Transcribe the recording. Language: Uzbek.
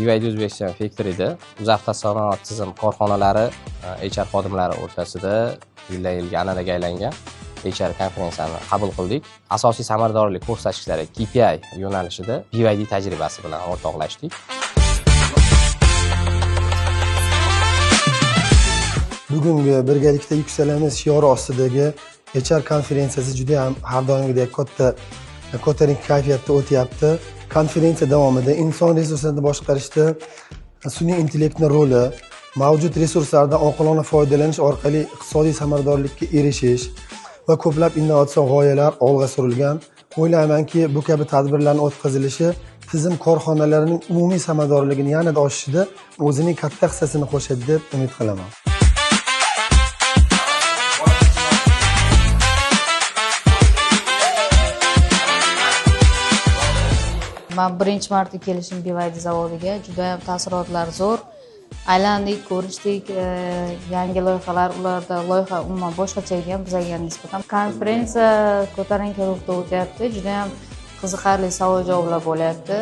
BYD Uzbekistan Factory'da Avtosanoat tizim korxonalari HR xodimlari o'rtasida yildan-yilga an'anaga aylangan HR konferensiyani qabul qildik. Asosiy samaradorlik ko'rsatkichlari KPI yo'nalishida BYD tajribasi bilan o'rtoqlashdik. Bugungi birgalikda yuksalamiz shiori ostidagi HR konferensiyasi juda ham har doimgidek katta ko'tarinki kayfiyatda o'tyapti. Konferensiya davomida inson resurslarini boshqarishda sun'iy intellektning roli, mavjud resurslardan oqilona foydalanish orqali iqtisodiy samaradorlikka erishish va ko'plab innovatsion g'oyalar olg'a surilgan. O'ylaymanki, bu kabi tadbirlarning o'tkazilishi tizim korxonalarining umumiy samaradorligini yanada oshishida o'zining katta hissasini qo'shadi deb umid qilaman. Men birinchi marta kelishim BYD zavodiga, juda ham taassurotlar zo'r. Aylandik, ko'rishdik, yangi loyihalar, ularda loyiha umuman boshqacha ekan bizga nisbatan. Konferensiya ko'tarinki ruhda o'tyapti, juda ham qiziqarli savol-javoblar bo'lyapti.